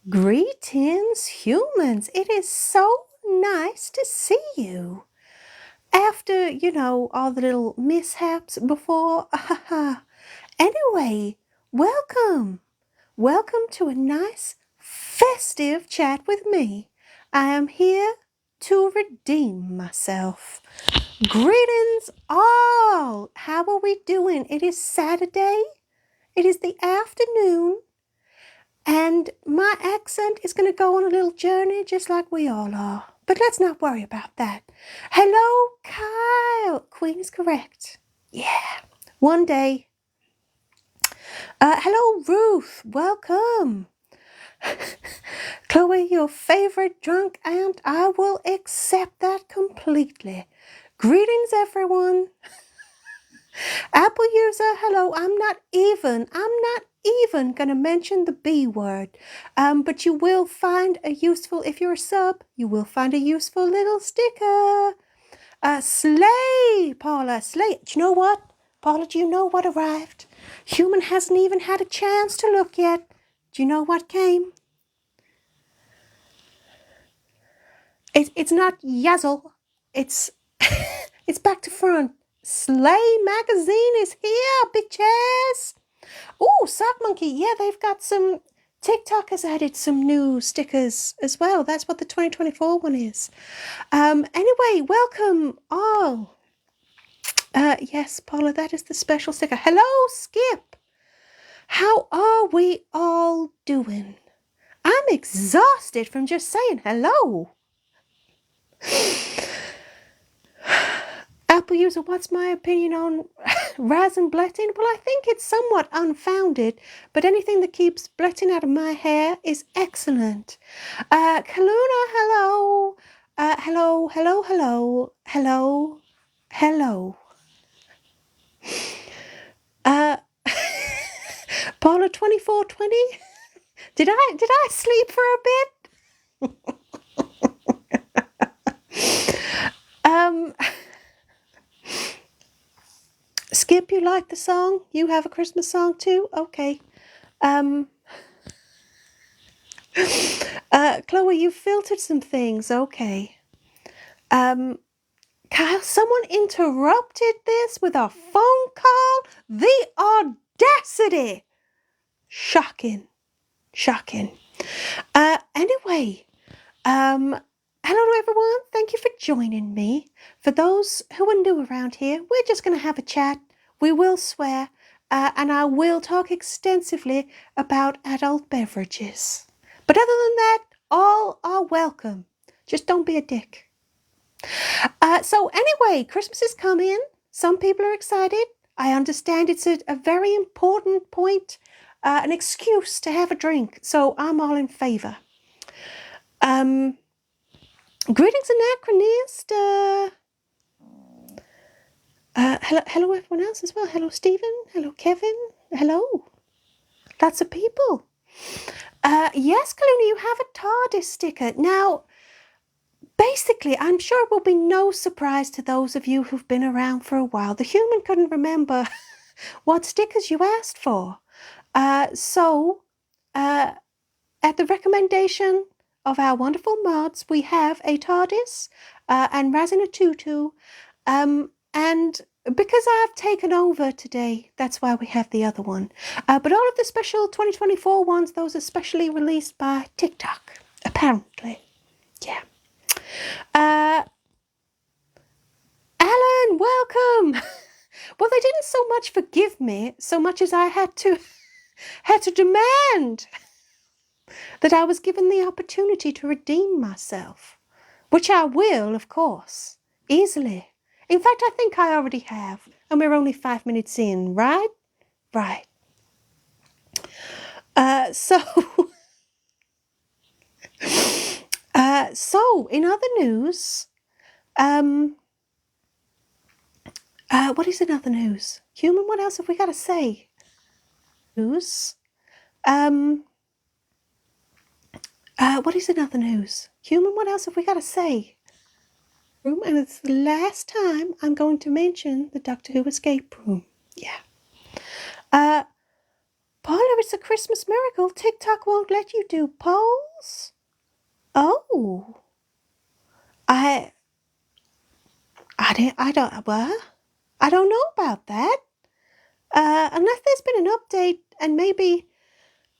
Greetings, humans. It is so nice to see you. After, all the little mishaps before. Anyway, welcome. Welcome to a nice, festive chat with me. I am here to redeem myself. Greetings, all. How are we doing? It is Saturday. It is the afternoon. And my accent is going to go on a little journey just like we all are. But let's not worry about that. Hello, Kyle. Queen is correct. Yeah. One day. Hello, Ruth. Welcome. Chloe, your favorite drunk aunt. I will accept that completely. Greetings, everyone. Apple user, hello. I'm not even going to mention the B word. But you will find a useful, if you're a sub, you will find a useful little sticker. Slay, Paula, slay. Do you know what? Paula, do you know what arrived? Human hasn't even had a chance to look yet. Do you know what came? It's not Yazzle. It's it's back to front. Slay magazine is here, bitches. Oh, Sock Monkey, yeah, they've got some. TikTok has added some new stickers as well. That's what the 2024 one is. Anyway, welcome all. Yes, Paula, that is the special sticker. Hello, Skip. How are we all doing? I'm exhausted from just saying hello. Apple user, what's my opinion on Raz and bletting? Well, I think it's somewhat unfounded, but anything that keeps bletting out of my hair is excellent. Kaluna, hello. Hello. Paula 2420. Did I sleep for a bit? Skip, you like the song? You have a Christmas song too? Okay. Chloe, you filtered some things. Okay. Kyle, someone interrupted this with a phone call? The audacity! Shocking. Anyway, hello to everyone. Thank you for joining me. For those who are new around here, we're just going to have a chat. We will swear, and I will talk extensively about adult beverages. But other than that, all are welcome. Just don't be a dick. So anyway, Christmas is coming. Some people are excited. I understand it's a very important point, an excuse to have a drink. So I'm all in favor. Greetings, Anachronist. Hello, everyone else as well. Hello, Stephen. Hello, Kevin. Hello. Lots of people. Yes, Kaluna, you have a TARDIS sticker. Now, basically, I'm sure it will be no surprise to those of you who've been around for a while. The human couldn't remember what stickers you asked for. So, at the recommendation of our wonderful mods, we have a TARDIS and Raz in a tutu. And because I've taken over today, that's why we have the other one. But all of the special 2024 ones, those are specially released by TikTok, apparently. Yeah. Alan, welcome. Well, they didn't so much forgive me, so much as I had to demand that I was given the opportunity to redeem myself, which I will, of course, easily. In fact, I think I already have, and we're only 5 minutes in, right? Right. So in other news, what is in other news? Human, what else have we got to say? News. What is in other news? Human, what else have we got to say? And it's the last time I'm going to mention the Doctor Who escape room. Yeah. Paula, it's a Christmas miracle. TikTok won't let you do polls. Oh. I don't, what? I don't know about that. Unless there's been an update and maybe,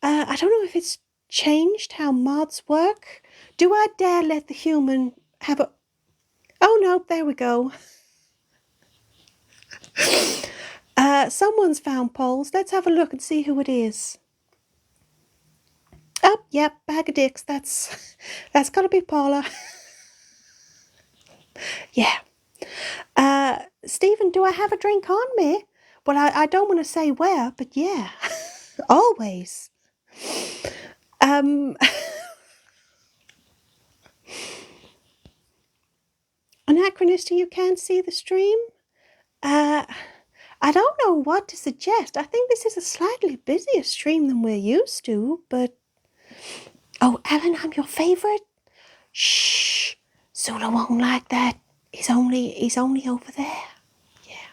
I don't know if it's changed how mods work. Do I dare let the human have a... Oh no, there we go. Someone's found polls. Let's have a look and see who it is. Oh, yep, bag of dicks. That's gotta be Paula. Yeah. Stephen, do I have a drink on me? Well, I don't want to say where, but yeah, always. Anachronistic, you can't see the stream? I don't know what to suggest. I think this is a slightly busier stream than we're used to, but... Oh, Alan, I'm your favourite? Shh, Zula won't like that. He's only over there. Yeah.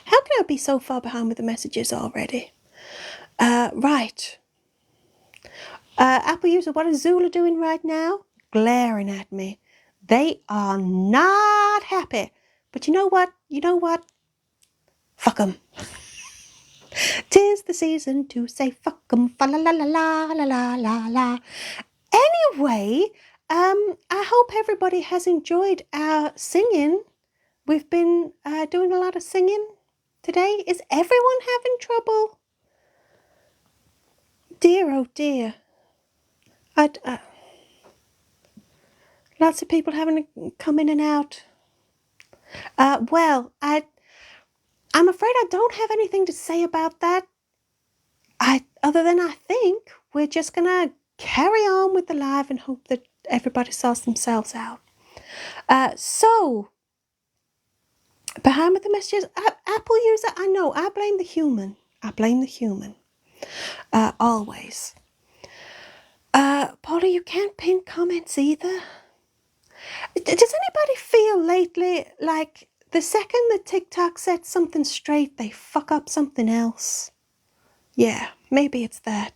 How can I be so far behind with the messages already? Right. Apple user, what is Zula doing right now? Glaring at me. They are not happy. But you know what? Fuck 'em. 'Tis the season to say fuck 'em. Fa la la la la la la la la. Anyway, I hope everybody has enjoyed our singing. We've been doing a lot of singing today. Is everyone having trouble? Dear, oh dear. Lots of people having to come in and out. Well, I'm afraid I don't have anything to say about that. Other than I think we're just gonna carry on with the live and hope that everybody sorts themselves out. So behind with the messages, Apple user, I know, I blame the human. Always. Polly, you can't pin comments either. Does anybody feel lately like the second that TikTok sets something straight, they fuck up something else? Yeah, maybe it's that.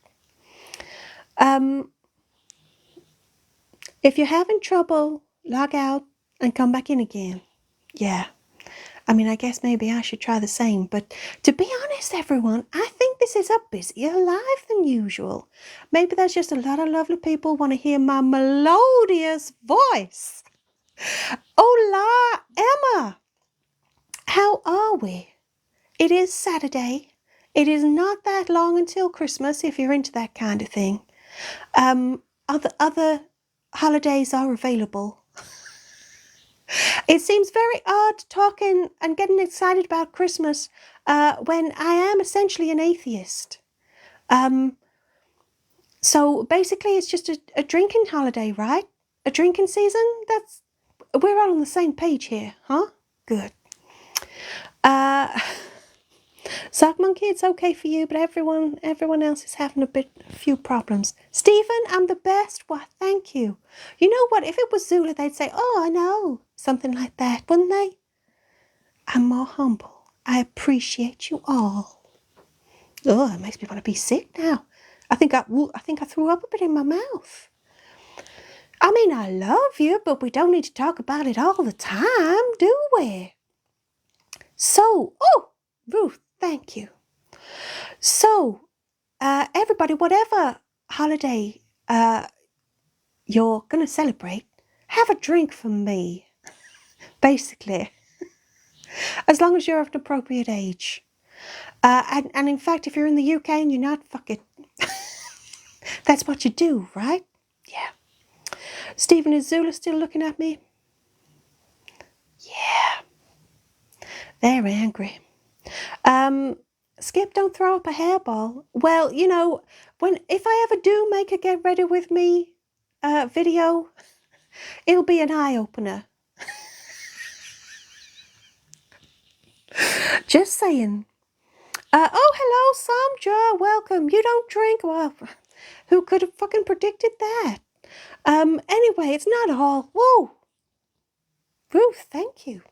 If you're having trouble, log out and come back in again. Yeah. I mean, I guess maybe I should try the same, but to be honest, everyone, I think this is a busier live than usual. Maybe there's just a lot of lovely people want to hear my melodious voice. Hola, Emma. How are we? It is Saturday. It is not that long until Christmas, if you're into that kind of thing. Other holidays are available. It seems very odd talking and getting excited about Christmas when I am essentially an atheist. So basically it's just a drinking holiday, right? A drinking season? We're all on the same page here, huh? Good. Sock Monkey, it's okay for you, but everyone else is having a few problems. Stephen, I'm the best. Why, thank you. You know what? If it was Zula, they'd say, oh, I know. Something like that, wouldn't they? I'm more humble. I appreciate you all. Oh, it makes me want to be sick now. I think I threw up a bit in my mouth. I mean, I love you, but we don't need to talk about it all the time, do we? So, oh, Ruth, thank you. So, everybody, whatever holiday you're going to celebrate, have a drink from me, basically, as long as you're of an appropriate age. And in fact, if you're in the UK and you're not, fuck it. That's what you do, right? Yeah. Stephen, is Zula still looking at me? Yeah. They're angry. Skip, don't throw up a hairball. Well, you know, if I ever do make a get ready with me video, it'll be an eye-opener. Just saying. Oh, hello, Samdra. Welcome. You don't drink? Well, who could have fucking predicted that? Anyway, it's not all. Whoa. Ruth, thank you.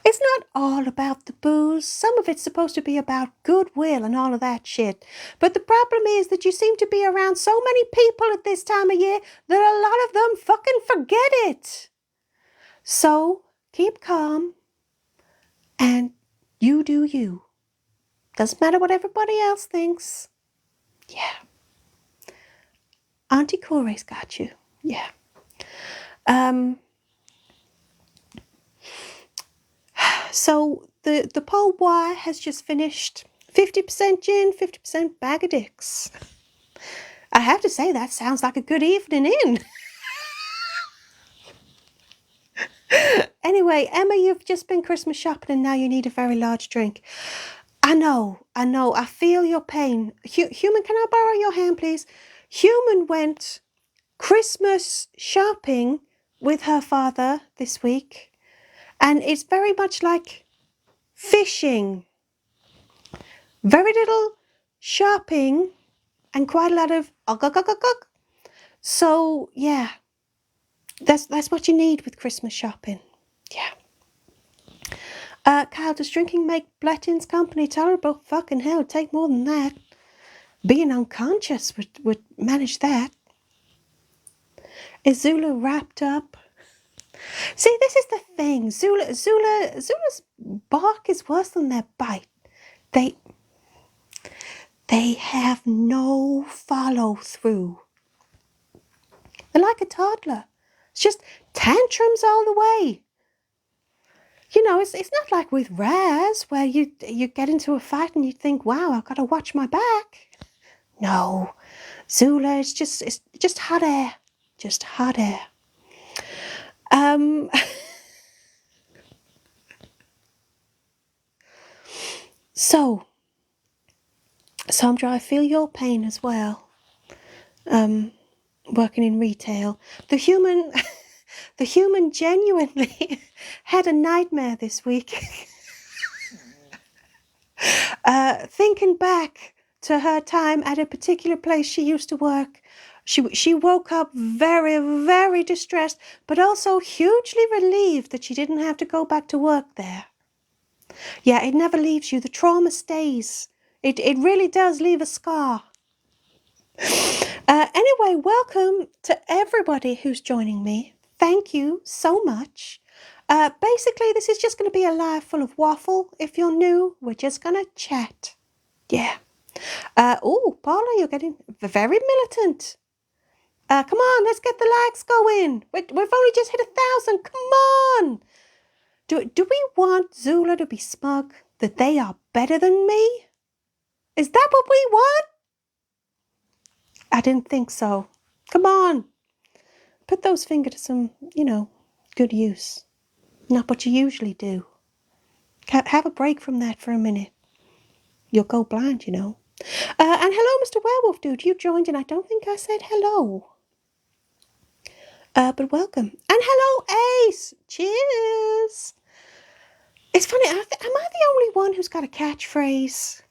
It's not all about the booze. Some of it's supposed to be about goodwill and all of that shit. But the problem is that you seem to be around so many people at this time of year that a lot of them fucking forget it. So keep calm and you do you. Doesn't matter what everybody else thinks. Yeah. Auntie Kooray's got you. Yeah. So the Pole Bois has just finished 50% gin, 50% bag of dicks. I have to say, that sounds like a good evening in. Anyway, Emma, you've just been Christmas shopping and now you need a very large drink. I know. I feel your pain. Human, can I borrow your hand, please? Human went Christmas shopping with her father this week. And it's very much like fishing. Very little shopping and quite a lot of so yeah, that's what you need with Christmas shopping. Yeah. Kyle, does drinking make Bletton's company tolerable? Fucking hell, take more than that. Being unconscious would manage that. Is Zula wrapped up? See, this is the thing. Zula's bark is worse than their bite. They have no follow through. They're like a toddler. It's just tantrums all the way. You know, it's not like with Raz where you get into a fight and you think, wow, I've got to watch my back. No, Zula it's just hot air, just hot air. So Sandra, I feel your pain as well. Working in retail, the human genuinely had a nightmare this week. Thinking back to her time at a particular place she used to work, she woke up very, very distressed, but also hugely relieved that she didn't have to go back to work there. Yeah, it never leaves you. The trauma stays. It really does leave a scar. Anyway, welcome to everybody who's joining me. Thank you so much. Basically, this is just going to be a live full of waffle. If you're new, we're just going to chat. Yeah. Oh, Paula, you're getting very militant. Come on, let's get the likes going. We've only just hit 1,000. Come on. Do we want Zula to be smug that they are better than me? Is that what we want? I didn't think so. Come on. Put those fingers to some, good use. Not what you usually do. Have a break from that for a minute. You'll go blind, And hello, Mr. Werewolf Dude. You joined and I don't think I said hello. But welcome. And hello, Ace. Cheers. It's funny, am I the only one who's got a catchphrase?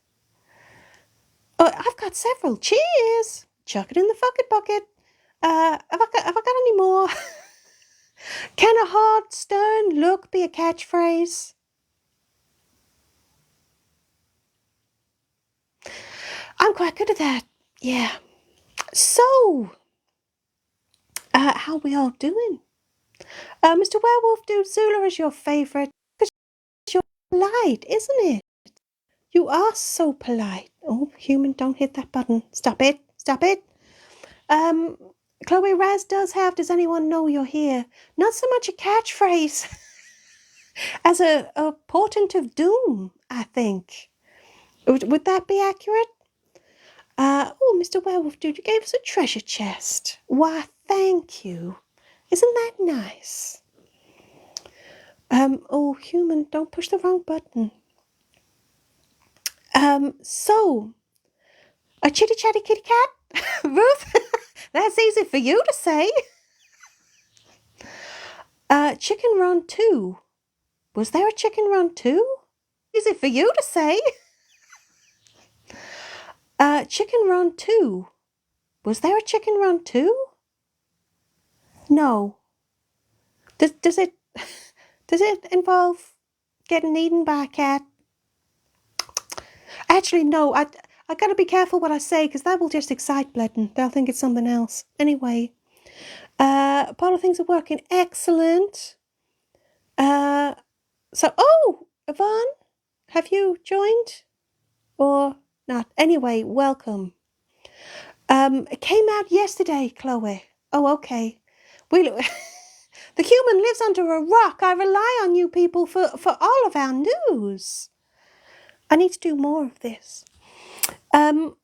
Oh, I've got several. Cheers. Chuck it in the fucking bucket. Have I got any more? Can a hard, stern look be a catchphrase? I'm quite good at that. Yeah. So, how we all doing? Mr. Werewolf Dude, Zula is your favourite because you're polite, isn't it? You are so polite. Oh, human, don't hit that button. Stop it. Stop it. Chloe Raz does have, does anyone know you're here? Not so much a catchphrase as a portent of doom, I think. Would that be accurate? Oh, Mr. Werewolf Dude, you gave us a treasure chest. Why, thank you. Isn't that nice? Oh, human, don't push the wrong button. So, a chitty chatty kitty cat? Ruth? That's easy for you to say. Chicken Run 2. Was there a Chicken Run 2? Easy for you to say. Chicken Run 2. Was there a Chicken Run 2? No. Does it involve getting eaten by a cat. Actually, no, I gotta be careful what I say, because that will just excite Bletton. They'll think it's something else. Anyway, Paula, things are working excellent. Oh, Yvonne, have you joined? Or not? Anyway, welcome. It came out yesterday, Chloe. Oh, okay. The human lives under a rock. I rely on you people for all of our news. I need to do more of this. Paul,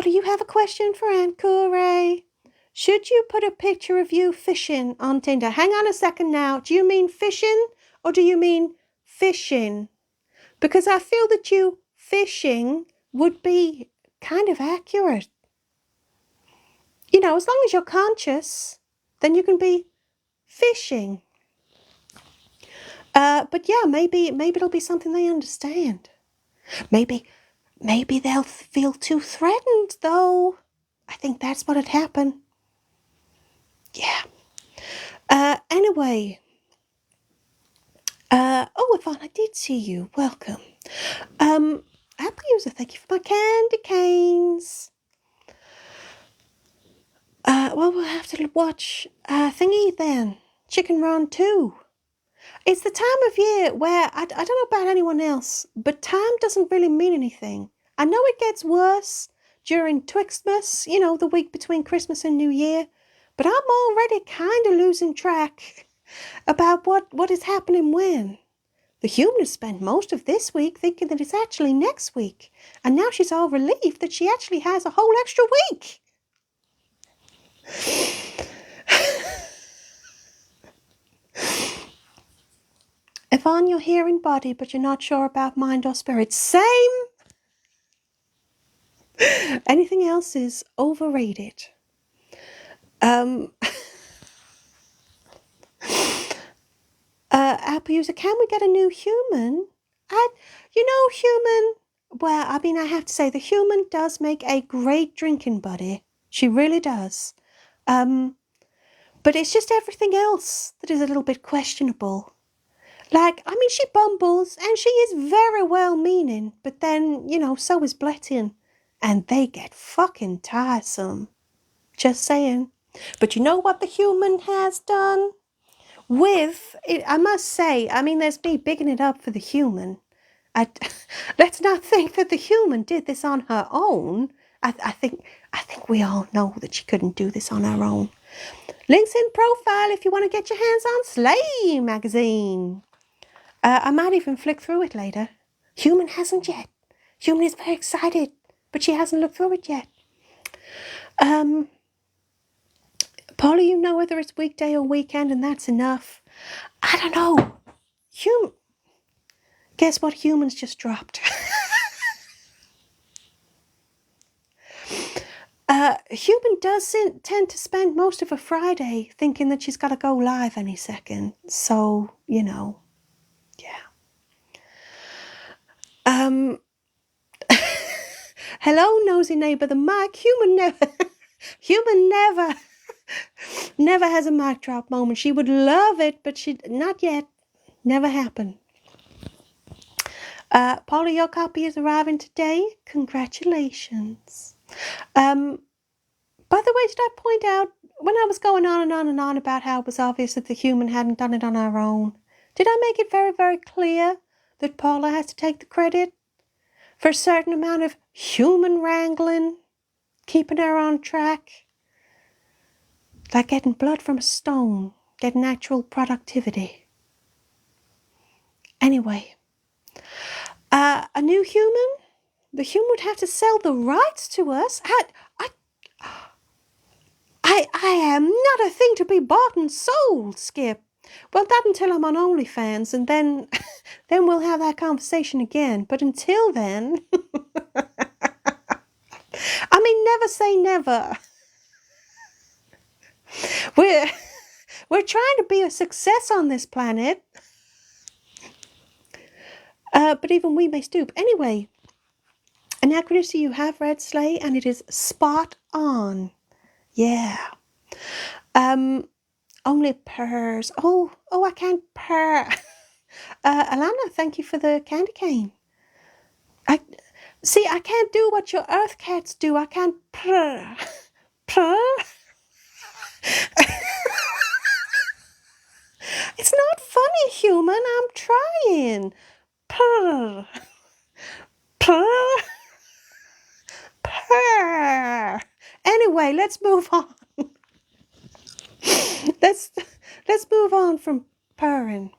do you have a question for Aunt Kooray? Should you put a picture of you fishing on Tinder? Hang on a second now. Do you mean fishing or do you mean fishing? Because I feel that you fishing would be kind of accurate. You know, as long as you're conscious, then you can be fishing. But yeah, maybe it'll be something they understand. Maybe they'll feel too threatened, though. I think that's what'd happen. Yeah. Anyway. Oh, Yvonne, I did see you. Welcome. Apple user, thank you for my candy canes. Well, we'll have to watch thingy then. Chicken Run 2. It's the time of year where, I don't know about anyone else, but time doesn't really mean anything. I know it gets worse during Twixmas, you know, the week between Christmas and New Year, but I'm already kind of losing track about what is happening when. The human has spent most of this week thinking that it's actually next week, and now she's all relieved that she actually has a whole extra week. Yvonne, you're here in body, but you're not sure about mind or spirit. Same! Anything else is overrated. Apple user, can we get a new human? Human, well, I mean, I have to say, the human does make a great drinking buddy. She really does. But it's just everything else that is a little bit questionable. Like, I mean, she bumbles, and she is very well-meaning, but then, so is Blettin, and they get fucking tiresome. Just saying. But you know what the human has done? With it, I must say, I mean, there's me bigging it up for the human. Let's not think that the human did this on her own. I think we all know that she couldn't do this on her own. Links in profile if you want to get your hands on Slay magazine. I might even flick through it later. Human hasn't yet. Human is very excited, but she hasn't looked through it yet. Polly, you know whether it's weekday or weekend, and that's enough. I don't know. Guess what humans just dropped? Human does tend to spend most of a Friday thinking that she's got to go live any second. So, yeah. Hello, nosy neighbour, the mic. Human never has a mic drop moment. She would love it, but not yet. Never happened. Polly, your copy is arriving today. Congratulations. By the way, did I point out, when I was going on and on and on about how it was obvious that the human hadn't done it on our own, did I make it very, very clear that Paula has to take the credit for a certain amount of human wrangling, keeping her on track? Like getting blood from a stone, getting actual productivity. Anyway, a new human? The human would have to sell the rights to us? I am not a thing to be bought and sold, Skip. Well, not until I'm on OnlyFans, and then we'll have that conversation again. But until then, I mean, never say never. We're trying to be a success on this planet. But even we may stoop. Anyway, Anachronicity, you have read Slay, and it is spot on. Yeah. Only purrs. Oh, I can't purr. Alana, thank you for the candy cane. See, I can't do what your earth cats do. I can't purr. Purr? It's not funny, human. I'm trying. Purr. Purr. Purr. Anyway, let's move on. let's move on from purring.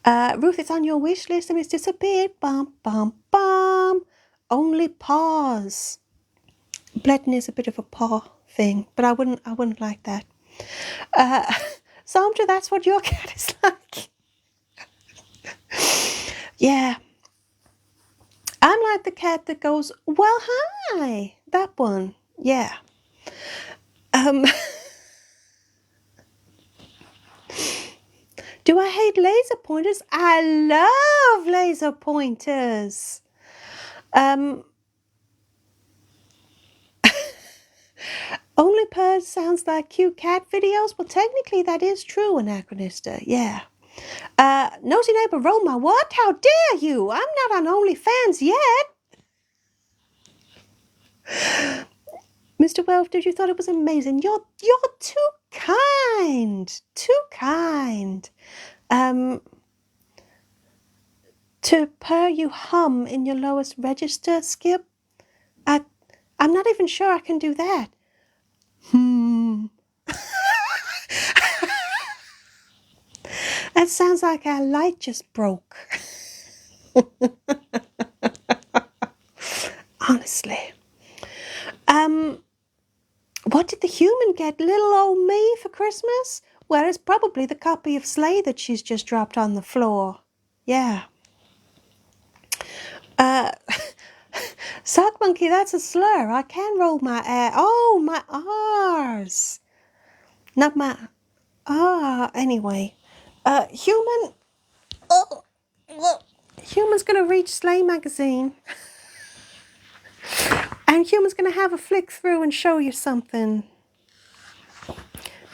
Ruth, it's on your wish list and it's disappeared. Bum, bum, bum. Only paws. Bledding is a bit of a paw thing, but I wouldn't like that. Sandra, that's what your cat is like. Yeah. I'm like the cat that goes, well, hi. That one. Yeah. Do I hate laser pointers? I love laser pointers. Only purrs sounds like cute cat videos. Well, technically that is true, Anachronista. Yeah. Nosy neighbor Roma, what? How dare you? I'm not on OnlyFans yet. Mr. Welford, you thought it was amazing. You're too kind. Too kind. To purr you hum in your lowest register, Skip? I'm not even sure I can do that. That sounds like our light just broke. Honestly. What did the human get? Little old me for Christmas? Well, it's probably the copy of Slay that she's just dropped on the floor. Yeah. Sock monkey, that's a slur. I can roll my R. Oh, my R's. Not my anyway. Human. Oh, Human's gonna reach Slay magazine. And Human's gonna have a flick through and show you something.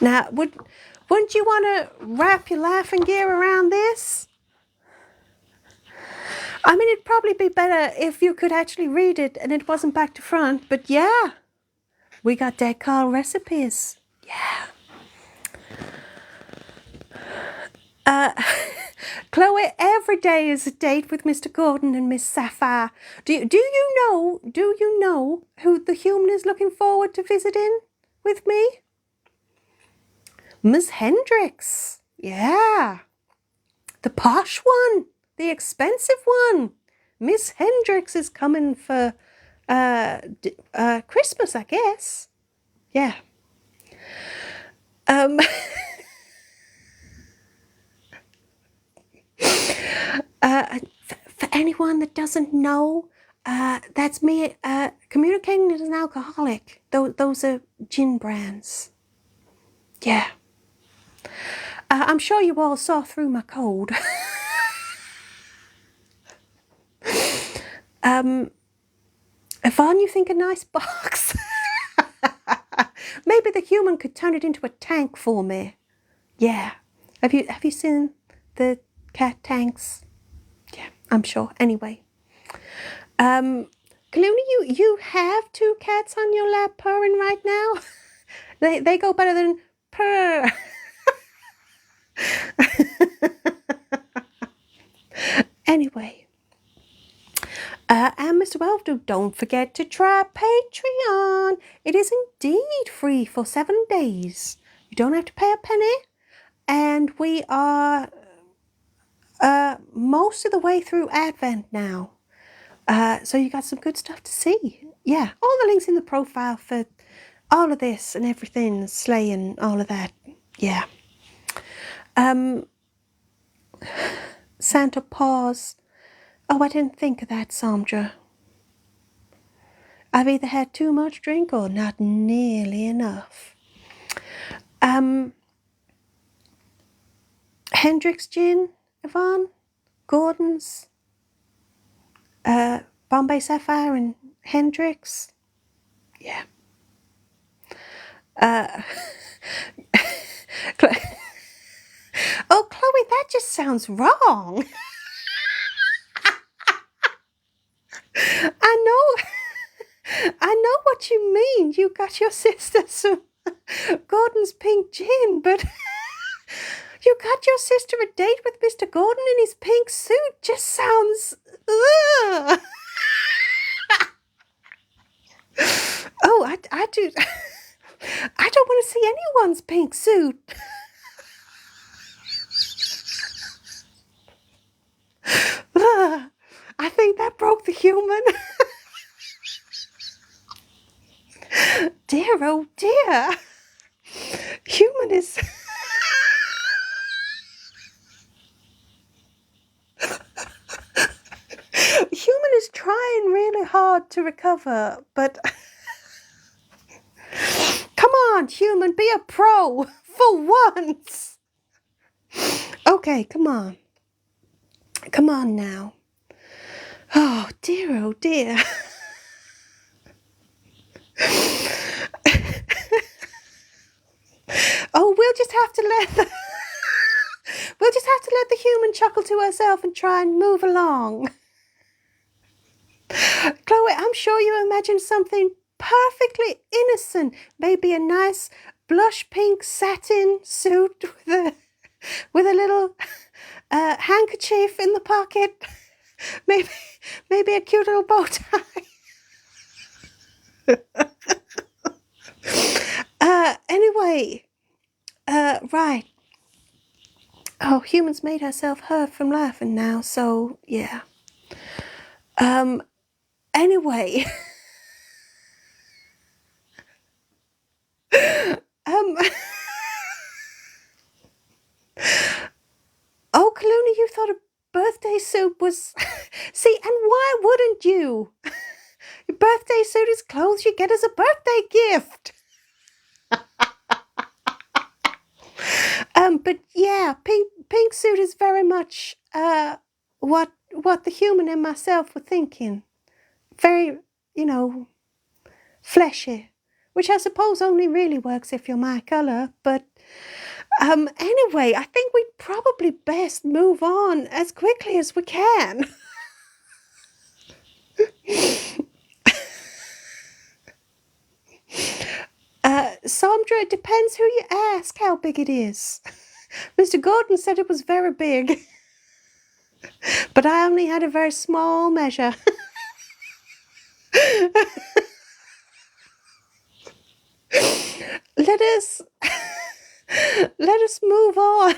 Now, wouldn't you want to wrap your laughing gear around this? I mean, it'd probably be better if you could actually read it and it wasn't back to front, but yeah. We got Dead Carl recipes. Yeah. Chloe, every day is a date with Mr. Gordon and Miss Sapphire. Do you know who the human is looking forward to visiting with me? Miss Hendricks. Yeah. The posh one. The expensive one. Miss Hendricks is coming for Christmas, I guess. Yeah. For anyone that doesn't know, that's me communicating as an alcoholic. Those are gin brands. Yeah. I'm sure you all saw through my code. Yvonne, you think a nice box? Maybe the human could turn it into a tank for me. Yeah. Have you seen the cat tanks? Yeah, I'm sure. Anyway. Clooney, you have two cats on your lap purring right now? They go better than purr. Anyway. And Mr. Welford, don't forget to try Patreon. It is indeed free for 7 days. You don't have to pay a penny. And we are most of the way through Advent now. So you got some good stuff to see. Yeah, all the links in the profile for all of this and everything, Slay and all of that. Yeah. Santa Paws. Oh, I didn't think of that, Sandra. I've either had too much drink or not nearly enough. Hendrix gin, Yvonne, Gordon's, Bombay Sapphire and Hendrix. Yeah. Oh, Chloe, that just sounds wrong. I know what you mean. You got your sister some Gordon's pink gin, but you got your sister a date with Mr. Gordon in his pink suit. Just sounds... Ugh. Oh, I do... I don't want to see anyone's pink suit. Ugh. I think that broke the human. Dear, oh dear. Human is... Human is trying really hard to recover, but... Come on, human, be a pro for once. Okay, come on. Come on now. Oh dear, oh dear. Oh, we'll just have to let the human chuckle to herself and try and move along. Chloe, I'm sure you imagine something perfectly innocent. Maybe a nice blush pink satin suit with a little handkerchief in the pocket. Maybe a cute little bow tie. Anyway, right. Oh, Human's made herself hurt from laughing now, so yeah. Anyway. Oh, Kaluna, you thought a birthday suit was... See, and why wouldn't you? Your birthday suit is clothes you get as a birthday gift. But yeah, pink suit is very much what the human and myself were thinking. Very, fleshy, which I suppose only really works if you're my colour. But anyway, I think we'd probably best move on as quickly as we can. Sandra, it depends who you ask how big it is. Mr. Gordon said it was very big, but I only had a very small measure. Let us move on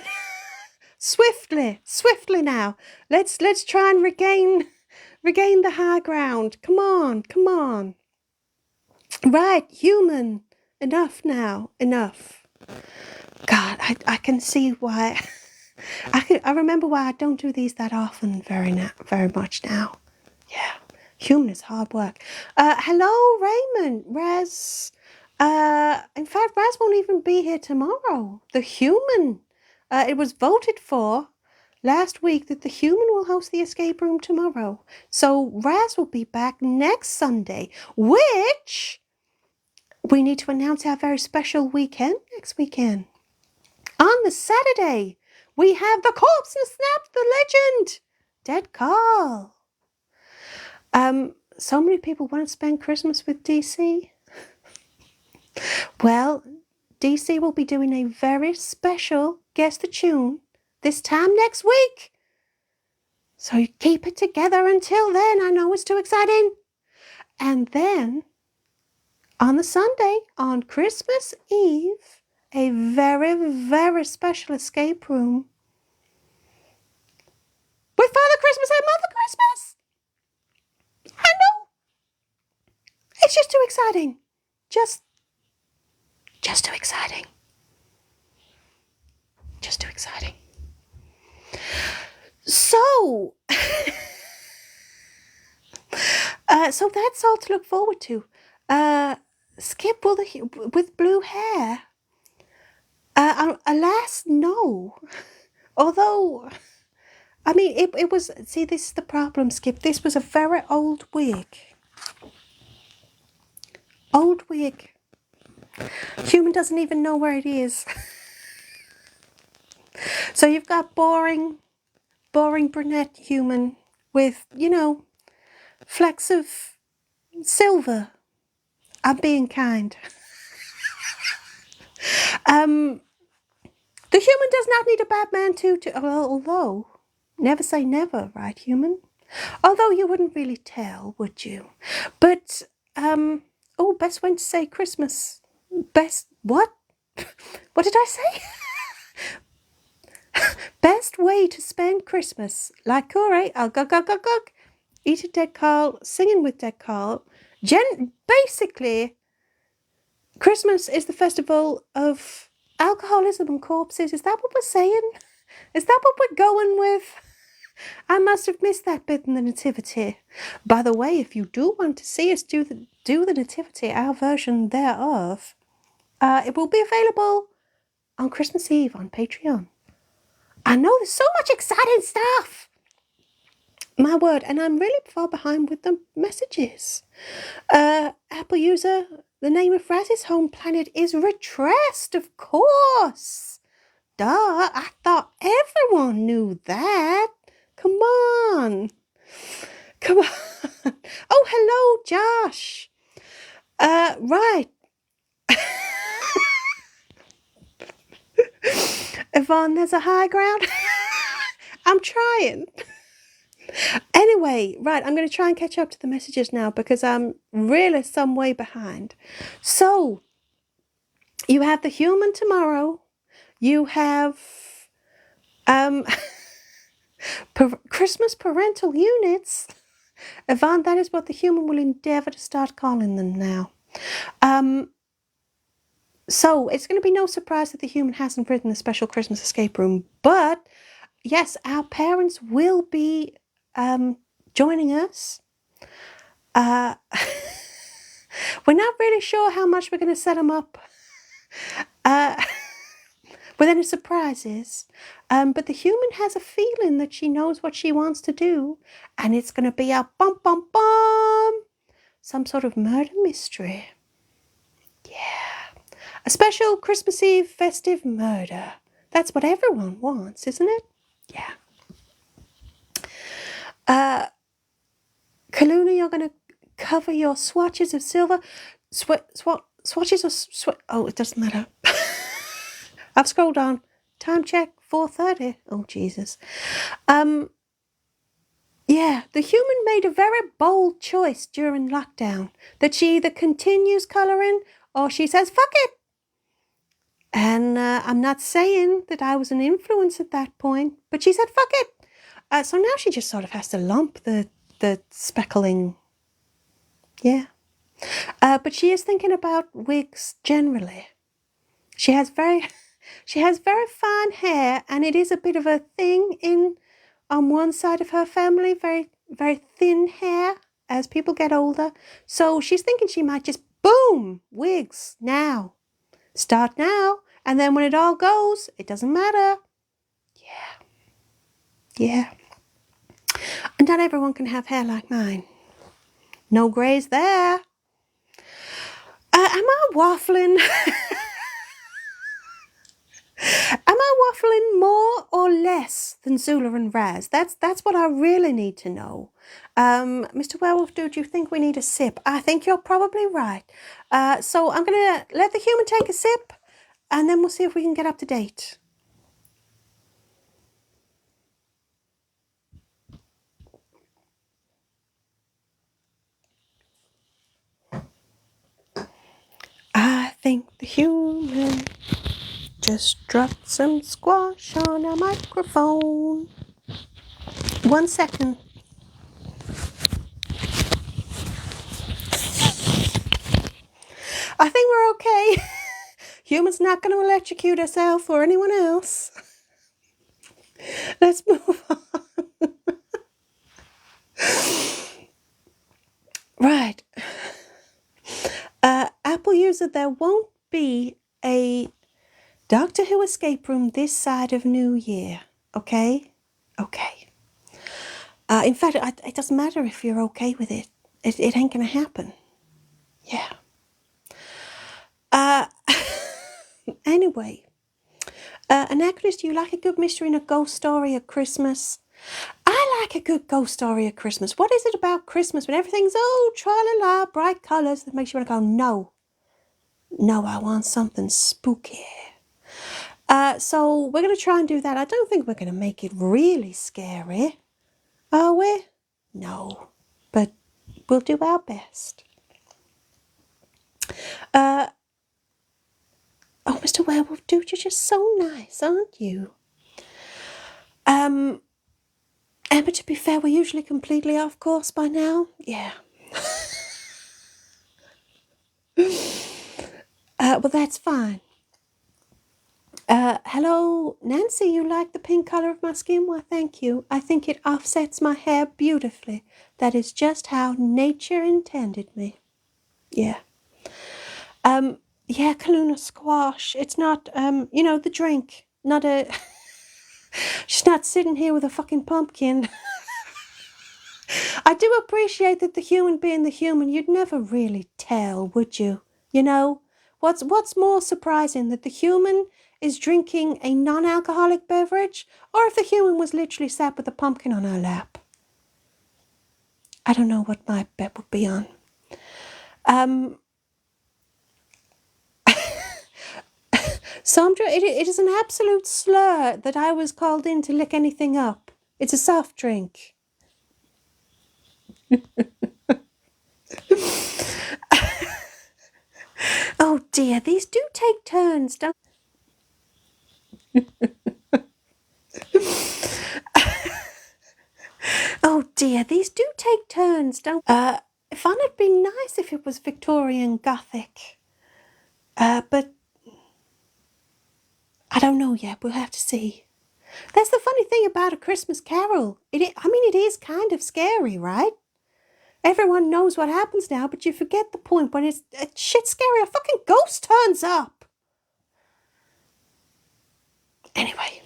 swiftly now. Let's try and regain the high ground. Come on. Right, human. Enough now. Enough. God, I can see why. I remember why I don't do these that often very much now. Yeah, human is hard work. Hello, Raymond. Raz. In fact, Raz won't even be here tomorrow. The human. It was voted for last week that the human will host the escape room tomorrow. So Raz will be back next Sunday, which we need to announce our very special weekend next weekend. On the Saturday, we have the Corpse and Snap, the legend, Dead Carl. So many people want to spend Christmas with DC. Well, DC will be doing a very special Guess the Tune this time next week. So you keep it together until then. I know it's too exciting. And then on the Sunday, on Christmas Eve, a very, very special escape room with Father Christmas and Mother Christmas. I know. It's just too exciting. Just too exciting. Just too exciting. So, so that's all to look forward to. Skip with blue hair. Alas, no. Although, I mean, it was, see, this is the problem, Skip. This was a very old wig. Old wig. Human doesn't even know where it is. So you've got boring brunette human with, flecks of silver. I'm being kind. The human does not need a Batman to although, never say never, right, human? Although you wouldn't really tell, would you? But, best way to say Christmas. Best, what? What did I say? Best way to spend Christmas. Like Kooray, I'll gug. Eat a dead Carl, singing with dead Carl. Basically, Christmas is the festival of alcoholism and corpses. Is that what we're saying? Is that what we're going with? I must have missed that bit in the nativity. By the way, if you do want to see us do the nativity, our version thereof, it will be available on Christmas Eve on Patreon. I know there's so much exciting stuff. My word, and I'm really far behind with the messages. Apple user, the name of Raz's home planet is Retrest, of course. Duh, I thought everyone knew that. Come on. Oh, hello, Josh. Right. Yvonne, there's a high ground. I'm trying. Anyway, right, I'm going to try and catch up to the messages now because I'm really some way behind. So, you have the human tomorrow. You have Christmas parental units. Yvonne, that is what the human will endeavour to start calling them now. So, it's going to be no surprise that the human hasn't written a special Christmas escape room, but yes, our parents will be joining us. We're not really sure how much we're going to set them up with any surprises, but the human has a feeling that she knows what she wants to do, and it's going to be a some sort of murder mystery. Yeah, a special Christmas Eve festive murder. That's what everyone wants, isn't it? Yeah. Kaluna, you're going to cover your swatches of silver. Swatches or oh, it doesn't matter. I've scrolled on. Time check, 4:30. Oh, Jesus. Yeah, the human made a very bold choice during lockdown that she either continues colouring or she says, fuck it. And I'm not saying that I was an influence at that point, but she said, fuck it. So now she just sort of has to lump the speckling. Yeah. But she is thinking about wigs generally. She has very fine hair, and it is a bit of a thing on one side of her family, very, very thin hair as people get older. So she's thinking she might just, boom, wigs now. Start now, and then when it all goes, it doesn't matter. Yeah. And not everyone can have hair like mine. No greys there. Am I waffling? Am I waffling more or less than Zula and Raz? That's what I really need to know. Mr. Werewolf, do you think we need a sip? I think you're probably right. So I'm going to let the human take a sip, and then we'll see if we can get up to date. I think the human just dropped some squash on a microphone. 1 second. I think we're okay. Human's not going to electrocute herself or anyone else. Let's move on. Right. Apple user, there won't be a Doctor Who escape room this side of New Year. Okay? Okay. In fact, it doesn't matter if you're okay with it. It ain't going to happen. Yeah. Anyway, Anachronist, do you like a good mystery and a ghost story at Christmas? I like a good ghost story at Christmas. What is it about Christmas when everything's, oh, tra-la-la, bright colours that makes you want to go, no, I want something spooky. So we're going to try and do that. I don't think we're going to make it really scary, are we? No, but we'll do our best. Oh, Mr. Werewolf Dude, you're just so nice, aren't you? Emma, to be fair, we're usually completely off course by now. Yeah. Well, that's fine. Hello, Nancy, you like the pink colour of my skin? Why, thank you. I think it offsets my hair beautifully. That is just how nature intended me. Yeah. Yeah, Kaluna squash. It's not, the drink. Not a... She's not sitting here with a fucking pumpkin. I do appreciate that the human being the human, you'd never really tell, would you? You know? What's more surprising, that the human is drinking a non-alcoholic beverage, or if the human was literally sat with a pumpkin on her lap? I don't know what my bet would be on. Sandra, it is an absolute slur that I was called in to lick anything up. It's a soft drink. Oh dear, these do take turns, don't Oh dear, these do take turns, don't Fun, it'd be nice if it was Victorian Gothic. But I don't know yet. We'll have to see. That's the funny thing about A Christmas Carol. It is kind of scary, right? Everyone knows what happens now, but you forget the point when it's shit scary. A fucking ghost turns up. Anyway.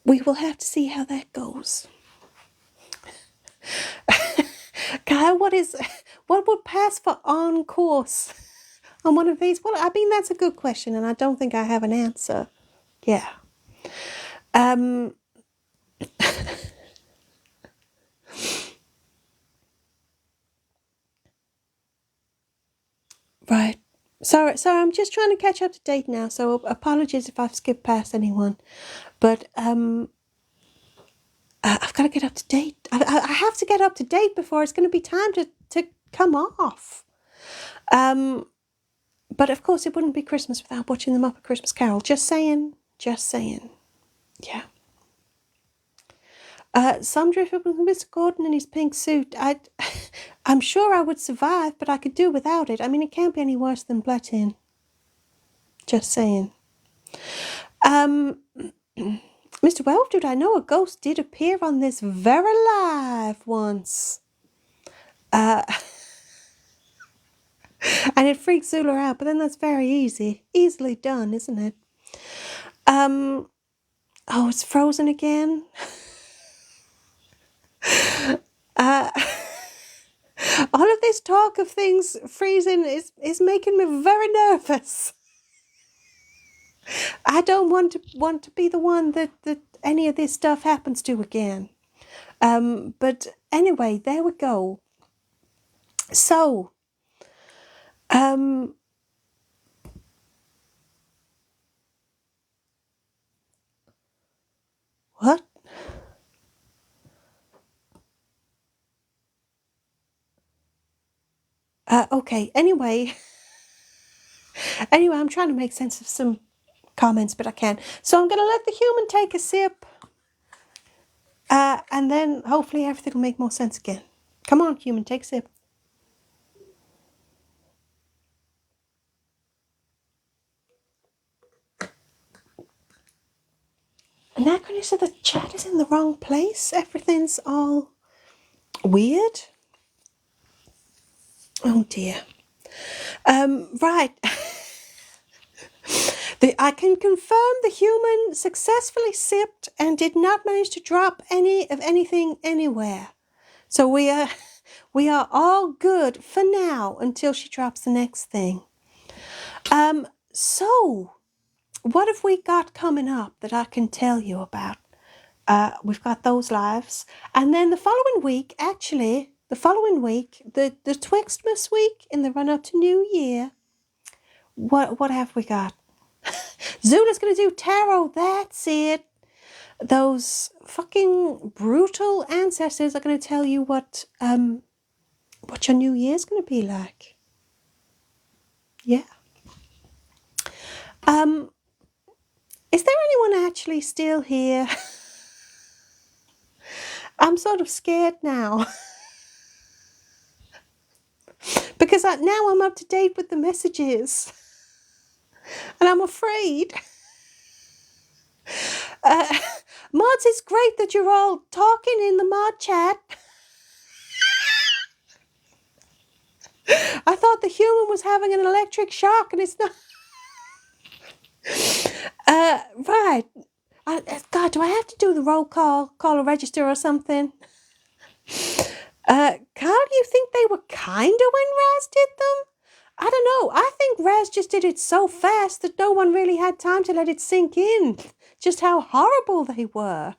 We will have to see how that goes. Guy, what would pass for on course on one of these? Well, I mean, that's a good question, and I don't think I have an answer. Yeah. Right. Sorry, I'm just trying to catch up to date now, so apologies if I've skipped past anyone. But I've got to get up to date. I have to get up to date before it's going to be time to come off. But of course, it wouldn't be Christmas without watching them up A Christmas Carol. Just saying. Yeah. Sandra, if it was Mr. Gordon in his pink suit, I'm sure I would survive, but I could do without it. I mean, it can't be any worse than Blettin. Just saying. Mr. Wellfdude, I know a ghost did appear on this very live once. And it freaked Zula out, but then that's very easily done, isn't it? Oh, it's frozen again. All of this talk of things freezing is making me very nervous. I don't want to be the one that any of this stuff happens to again. But anyway, there we go. So, what? Okay, anyway, I'm trying to make sense of some comments, but I can't. So I'm going to let the human take a sip, and then hopefully everything will make more sense again. Come on, human, take a sip. Anachronism, the chat is in the wrong place. Everything's all weird. Oh dear. Right. I can confirm the human successfully sipped and did not manage to drop any of anything anywhere. So we are all good for now until she drops the next thing. So, what have we got coming up that I can tell you about? We've got those lives. And then the following week, the Twixtmas week in the run-up to New Year, what have we got? Zula's going to do tarot, that's it. Those fucking brutal ancestors are going to tell you what your New Year's going to be like. Yeah. Is there anyone actually still here? I'm sort of scared now. Because now I'm up to date with the messages. And I'm afraid. Mods, it's great that you're all talking in the mod chat. I thought the human was having an electric shock and it's not. Right. God, do I have to do the roll call a register or something? Carl, you think they were kinder when Raz did them? I don't know. I think Raz just did it so fast that no one really had time to let it sink in. Just how horrible they were.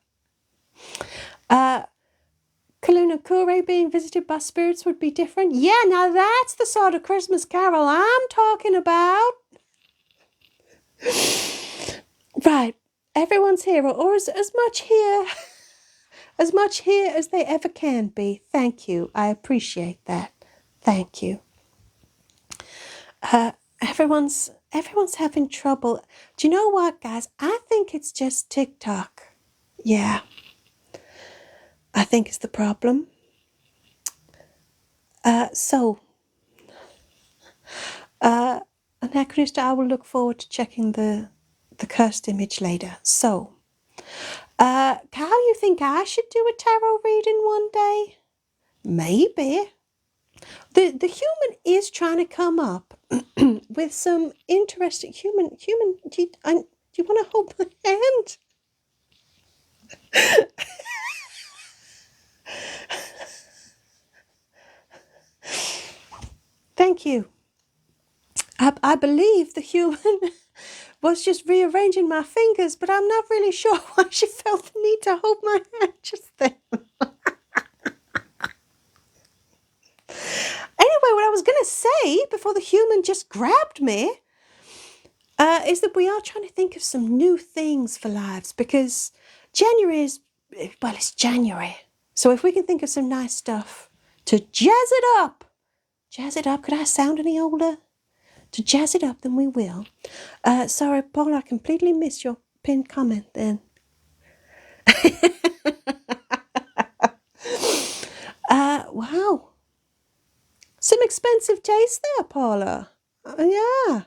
Kooray being visited by spirits would be different. Yeah, now that's the sort of Christmas carol I'm talking about. Right. Everyone's here, or as much here as they ever can be. Thank you. I appreciate that. Thank you. Everyone's having trouble. Do you know what, guys? I think it's just TikTok. Yeah. I think it's the problem. Anachronist, I will look forward to checking the cursed image later. So, Carl, you think I should do a tarot reading one day? Maybe. The human is trying to come up with some interesting human. Do you want to hold my hand? Thank you. I believe the human was just rearranging my fingers, but I'm not really sure why she felt the need to hold my hand just then. Anyway, what I was going to say before the human just grabbed me is that we are trying to think of some new things for lives, because January is, well, it's January. So if we can think of some nice stuff to jazz it up. Could I sound any older? To jazz it up, then we will. Sorry, Paul, I completely missed your pinned comment then. Wow. Some expensive taste there, Paula. Yeah.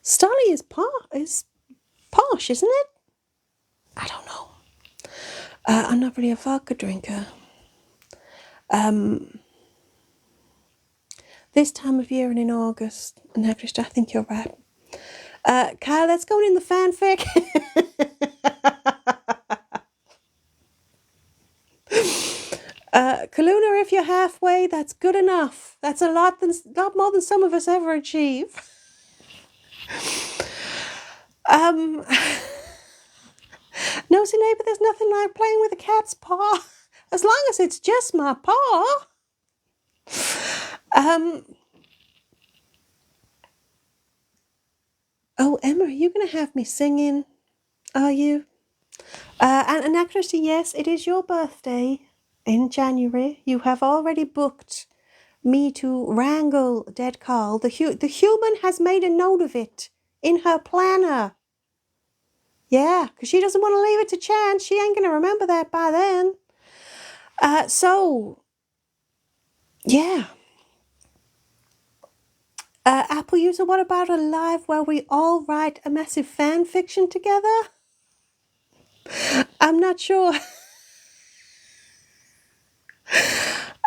Stolly is posh, isn't it? I don't know. I'm not really a vodka drinker. This time of year and in August, and I think you're right. Kyle, let's go in the fanfic. Kaluna, if you're halfway, that's good enough. That's a lot more than some of us ever achieve. Nosy neighbour, there's nothing like playing with a cat's paw, as long as it's just my paw. Oh, Emma, are you going to have me singing? Are you? And Anachronisty, yes, it is your birthday in January. You have already booked me to wrangle Dead Carl. The human has made a note of it in her planner. Yeah, because she doesn't want to leave it to chance. She ain't going to remember that by then. So, yeah. Apple user, what about a live where we all write a massive fan fiction together? I'm not sure.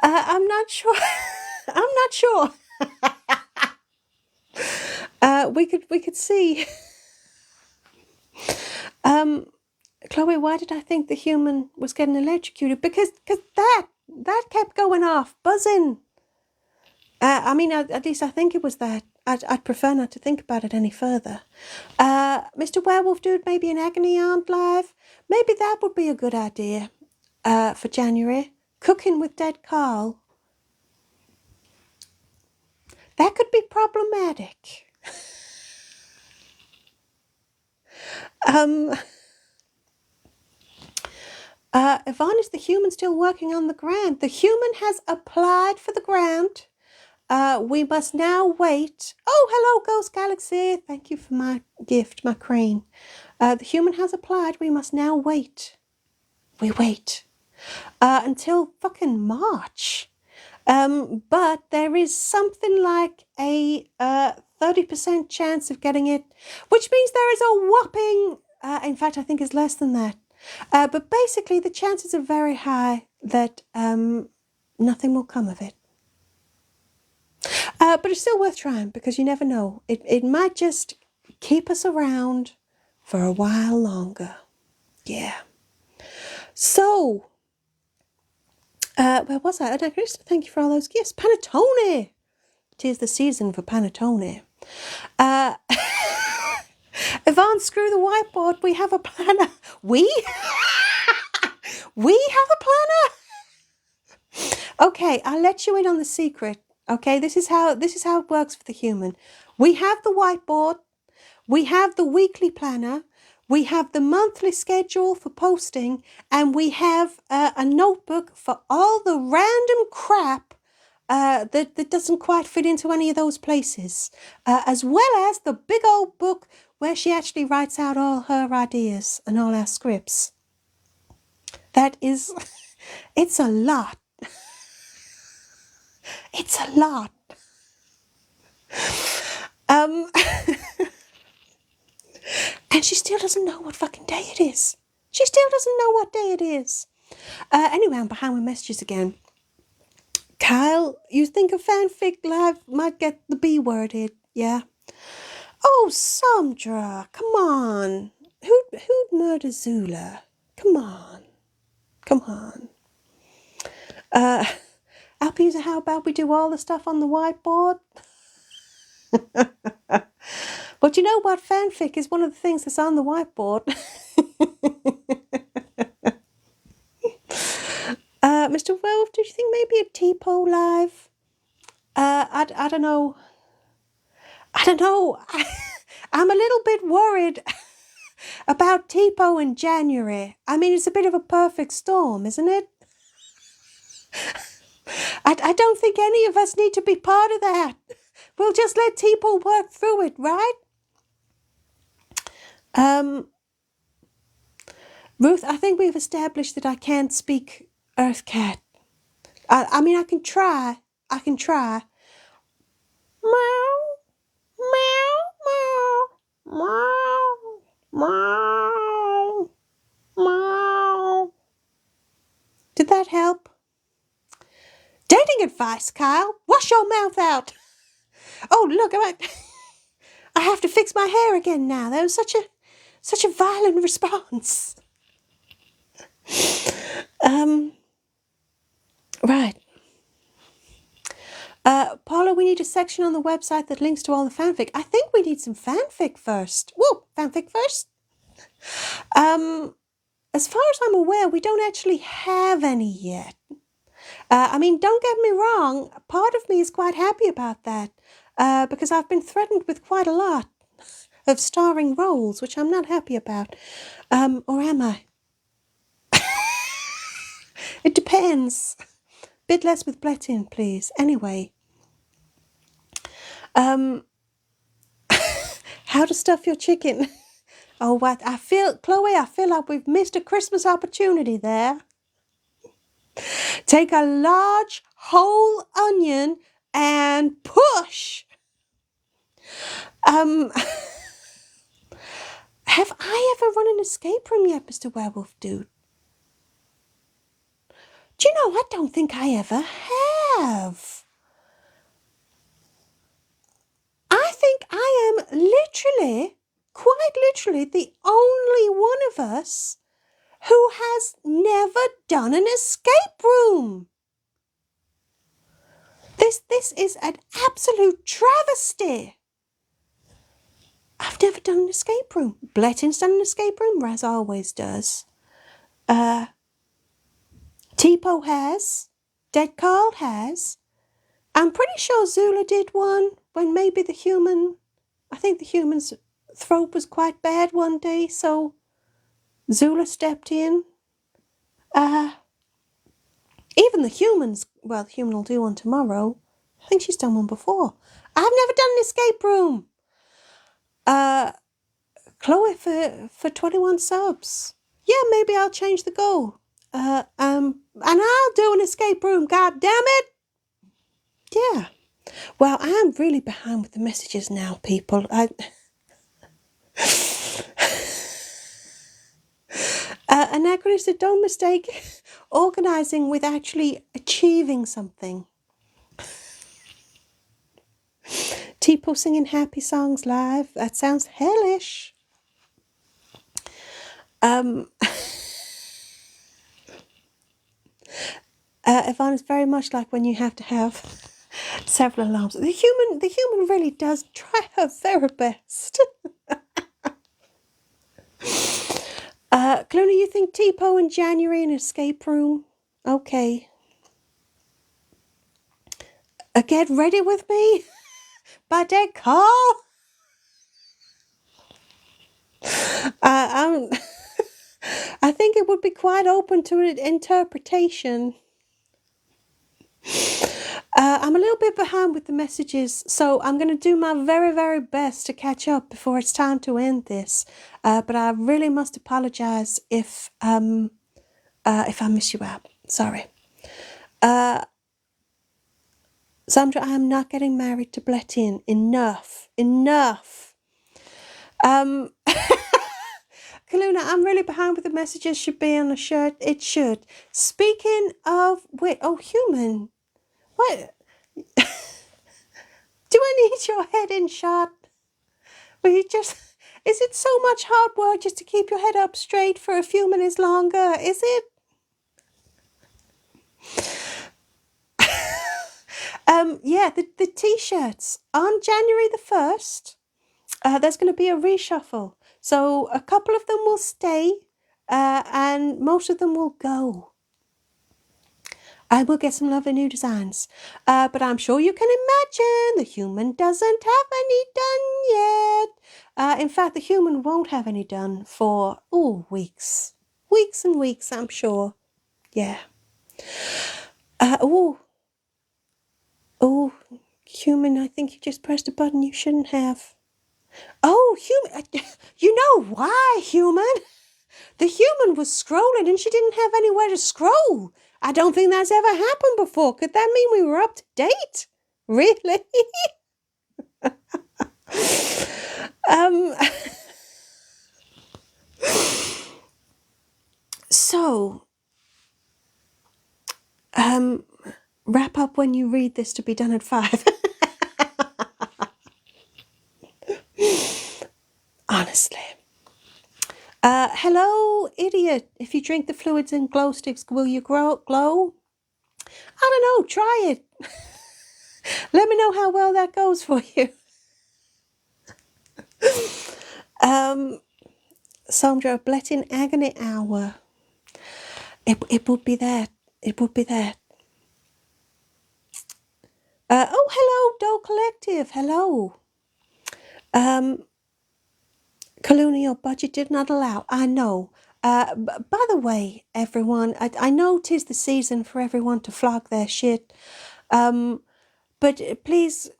I'm not sure. I'm not sure. We could see. Chloe, why did I think the human was getting electrocuted? Because that kept going off, buzzing. I mean, at least I think it was that. I'd prefer not to think about it any further. Mr. Werewolf Dude, maybe an agony aunt live. Maybe that would be a good idea for January. Cooking with dead Carl. That could be problematic. Yvonne, is the human still working on the grant? The human has applied for the grant. We must now wait. Oh, hello, Ghost Galaxy. Thank you for my gift, my crane. The human has applied. We must now wait. We wait until fucking March. But there is something like a 30% chance of getting it, which means there is a whopping, in fact, I think it's less than that. But basically, the chances are very high that nothing will come of it. But it's still worth trying, because you never know. It might just keep us around for a while longer. Yeah. So, where was I? Thank you for all those gifts. Panettone. 'Tis the season for panettone. Yvonne, screw the whiteboard. We have a planner. We? We have a planner? Okay, I'll let you in on the secret. Okay, this is how it works for the human. We have the whiteboard. We have the weekly planner. We have the monthly schedule for posting, and we have a notebook for all the random crap that doesn't quite fit into any of those places, as well as the big old book where she actually writes out all her ideas and all our scripts. That is, it's a lot. It's a lot. And she still doesn't know what fucking day it is. She still doesn't know what day it is. Anyway, I'm behind my messages again. Kyle, you think a fanfic live might get the B worded, yeah? Oh, Sandra, come on. Who'd murder Zula? Come on. Come on. Alpisa, how about we do all the stuff on the whiteboard? But you know what? Fanfic is one of the things that's on the whiteboard. Mr. Wolf, do you think maybe a T-Po live? I don't know. I don't know. I'm a little bit worried about T-Po in January. I mean, it's a bit of a perfect storm, isn't it? I don't think any of us need to be part of that. We'll just let T-Po work through it, right? Ruth, I think we've established that I can't speak Earth Cat. I mean, I can try. Meow, meow, meow, meow, meow. Did that help? Dating advice, Kyle. Wash your mouth out. Oh, look, I have to fix my hair again now. That was such a violent response. Right. Paula, we need a section on the website that links to all the fanfic. I think we need some fanfic first. Whoa, fanfic first? As far as I'm aware, we don't actually have any yet. I mean, don't get me wrong, part of me is quite happy about that, because I've been threatened with quite a lot of starring roles, which I'm not happy about. Or am I? It depends. Bit less with Blettin, please. Anyway. How to stuff your chicken. Oh, what? Chloe, I feel like we've missed a Christmas opportunity there. Take a large whole onion and push. Have I ever run an escape room yet, Mr. Werewolf Dude? Do you know, I don't think I ever have. I think I am literally, quite literally, the only one of us who has never done an escape room. This is an absolute travesty. I've never done an escape room. Blettin's done an escape room, Raz always does. Tipo has. Dead Carl has. I'm pretty sure Zula did one when maybe I think the human's throat was quite bad one day, so Zula stepped in. Even the human will do one tomorrow. I think she's done one before. I've never done an escape room. Chloe for 21 subs. Yeah, maybe I'll change the goal. And I'll do an escape room, god damn it! Yeah. Well, I am really behind with the messages now, people. Anachronist said, don't mistake organising with actually achieving something. Tipo singing happy songs live. That sounds hellish. Yvonne is very much like when you have to have several alarms. The human really does try her very best. Clooney, you think Tipo in January in escape room? Okay. Get ready with me by Dead Carl. I think it would be quite open to an interpretation. I'm a little bit behind with the messages, so I'm going to do my very, very best to catch up before it's time to end this. But I really must apologise if I miss you out. Sorry. Sandra, I am not getting married to Blettin. Enough. Kaluna, I'm really behind with the messages. Should be on a shirt. It should. Speaking of human. What? Do I need your head in shot? Is it so much hard work just to keep your head up straight for a few minutes longer? Is it? Yeah, the t-shirts on January the 1st. There's going to be a reshuffle. So a couple of them will stay, and most of them will go. I will get some lovely new designs. But I'm sure you can imagine the human doesn't have any done yet. In fact, the human won't have any done for, weeks. Weeks and weeks, I'm sure. Yeah. Human, I think you just pressed a button you shouldn't have. Oh, human, you know why, human? The human was scrolling and she didn't have anywhere to scroll. I don't think that's ever happened before. Could that mean we were up to date? Really? So, wrap up when you read this to be done at 5. Honestly. Hello, idiot. If you drink the fluids in glow sticks, will you glow? I don't know. Try it. Let me know how well that goes for you. Sandra, Blettin agony hour. It would be that. It would be that. Hello, Doe Collective. Hello. Kaluna, your budget did not allow. I know. By the way, everyone, I know 'tis the season for everyone to flog their shit. But please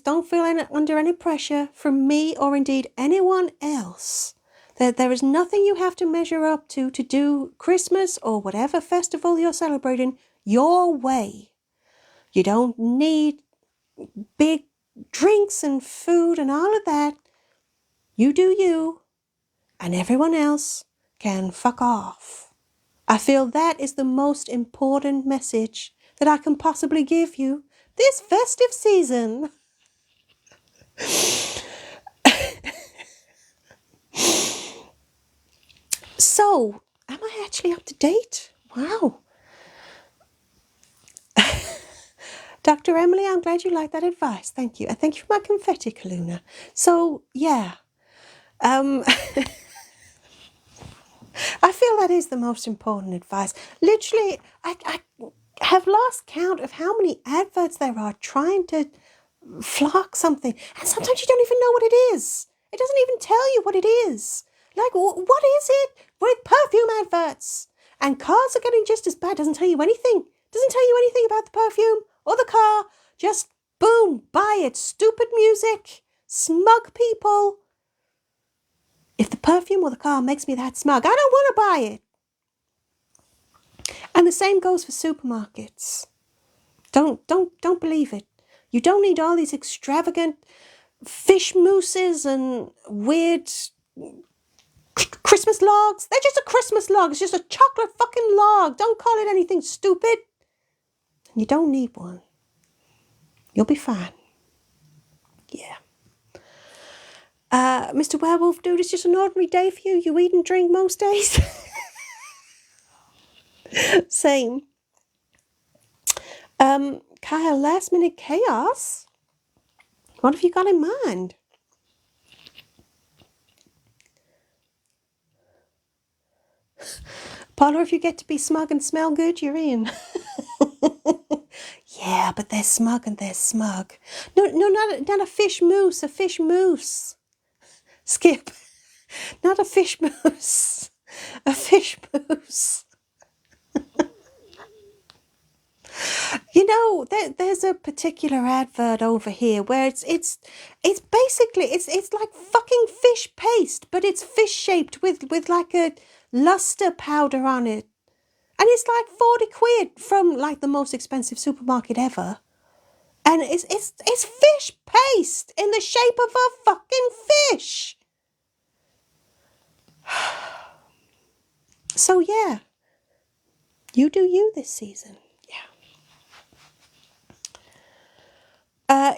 don't feel under any pressure from me or indeed anyone else. There is nothing you have to measure up to do Christmas or whatever festival you're celebrating your way. You don't need big drinks and food and all of that. You do you, and everyone else can fuck off. I feel that is the most important message that I can possibly give you this festive season. So, am I actually up to date? Wow. Dr. Emily, I'm glad you like that advice. Thank you. And thank you for my confetti, Kaluna. So, yeah. Um, I feel that is the most important advice. Literally, I have lost count of how many adverts there are trying to flock something. And sometimes you don't even know what it is. It doesn't even tell you what it is. Like, what is it with perfume adverts? And cars are getting just as bad. Doesn't tell you anything. Doesn't tell you anything about the perfume or the car. Just boom, buy it. Stupid music. Smug people. If the perfume or the car makes me that smug, I don't want to buy it. And the same goes for supermarkets. Don't believe it. You don't need all these extravagant fish mousses and weird Christmas logs. They're just a Christmas log. It's just a chocolate fucking log. Don't call it anything stupid. You don't need one. You'll be fine. Yeah. Mr. Werewolf Dude, it's just an ordinary day for you. You eat and drink most days. Same. Kyle, last minute chaos? What have you got in mind? Paula, if you get to be smug and smell good, you're in. Yeah, but they're smug and they're smug. No, not a fish mousse, a fish mousse. Skip. Not a fish mousse. A fish mousse. You know, there's a particular advert over here where it's basically it's like fucking fish paste, but it's fish shaped with like a luster powder on it. And it's like 40 quid from like the most expensive supermarket ever. And it's fish paste in the shape of a fucking fish. So yeah, you do you this season.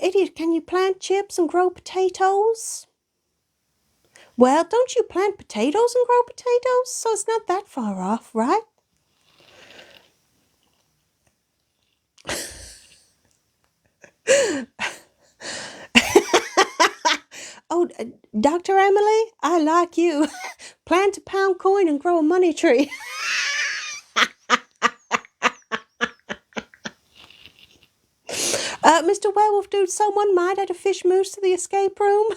Idiot, can you plant chips and grow potatoes? Well, don't you plant potatoes and grow potatoes? So it's not that far off, right? Oh, Dr. Emily, I like you. Plant a pound coin and grow a money tree. Mr. Werewolf Dude, someone might add a fish mousse to the escape room.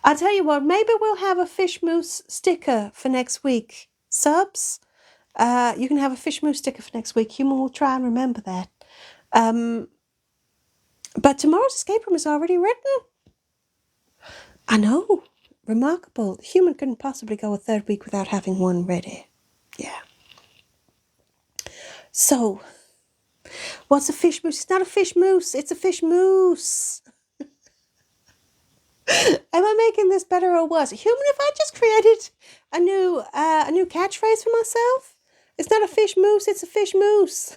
I'll tell you what, maybe we'll have a fish mousse sticker for next week. Subs, you can have a fish mousse sticker for next week. Human will try and remember that. But tomorrow's escape room is already written. I know. Remarkable. Human couldn't possibly go a third week without having one ready. Yeah. So, what's a fish mousse? It's not a fish mousse. It's a fish mousse. Am I making this better or worse? Human, if I just created a new catchphrase for myself? It's not a fish mousse, it's a fish mousse.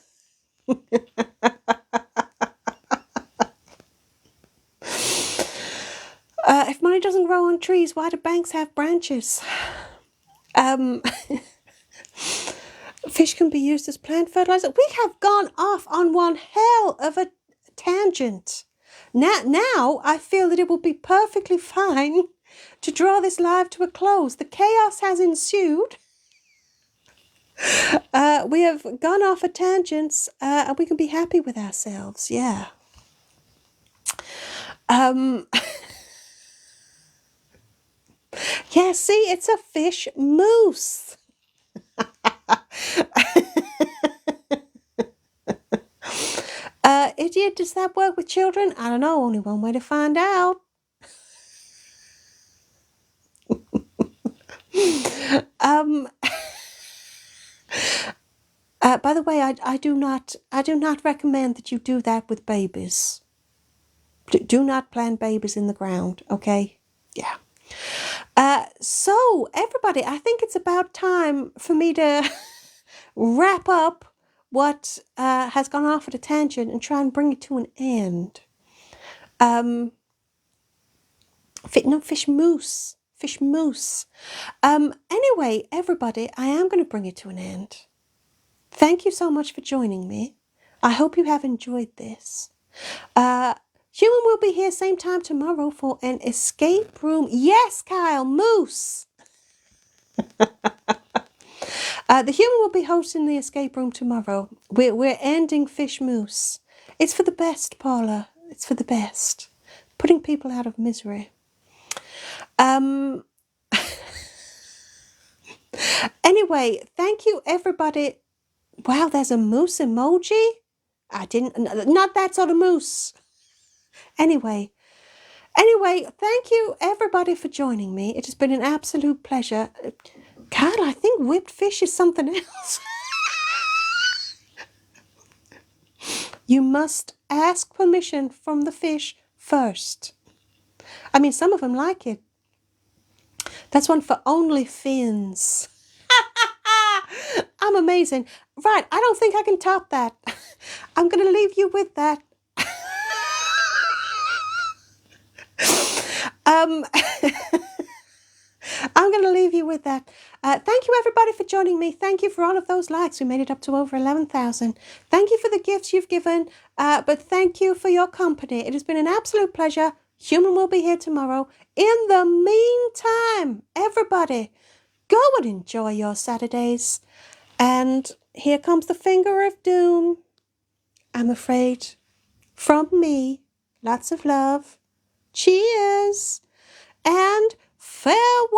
If money doesn't grow on trees, why do banks have branches? Fish can be used as plant fertilizer. We have gone off on one hell of a tangent. Now I feel that it will be perfectly fine to draw this live to a close. The chaos has ensued. We have gone off at tangents, and we can be happy with ourselves. Yeah. Yeah, see, it's a fish mousse. Idiot, does that work with children? I don't know, only one way to find out. By the way, I do not recommend that you do that with babies. Do not plant babies in the ground, okay? Yeah. So, everybody, I think it's about time for me to wrap up what has gone off at a tangent and try and bring it to an end. Fish mousse. Fish mousse. Anyway, everybody, I am going to bring it to an end. Thank you so much for joining me. I hope you have enjoyed this. Human will be here same time tomorrow for an escape room. Yes, Kyle, Moose. The human will be hosting the escape room tomorrow. We're ending Fish Moose. It's for the best, Paula. It's for the best. Putting people out of misery. Anyway, thank you, everybody. Wow, there's a moose emoji. Not that sort of moose. Anyway, thank you, everybody, for joining me. It has been an absolute pleasure. God, I think whipped fish is something else. You must ask permission from the fish first. I mean, some of them like it. That's one for only fins. I'm amazing. Right, I don't think I can top that. I'm going to leave you with that. I'm going to leave you with that. Thank you, everybody, for joining me. Thank you for all of those likes. We made it up to over 11,000. Thank you for the gifts you've given, but thank you for your company. It has been an absolute pleasure. Human will be here tomorrow. In the meantime, everybody, go and enjoy your Saturdays. And here comes the finger of doom, I'm afraid. From me, lots of love. Cheers and farewell.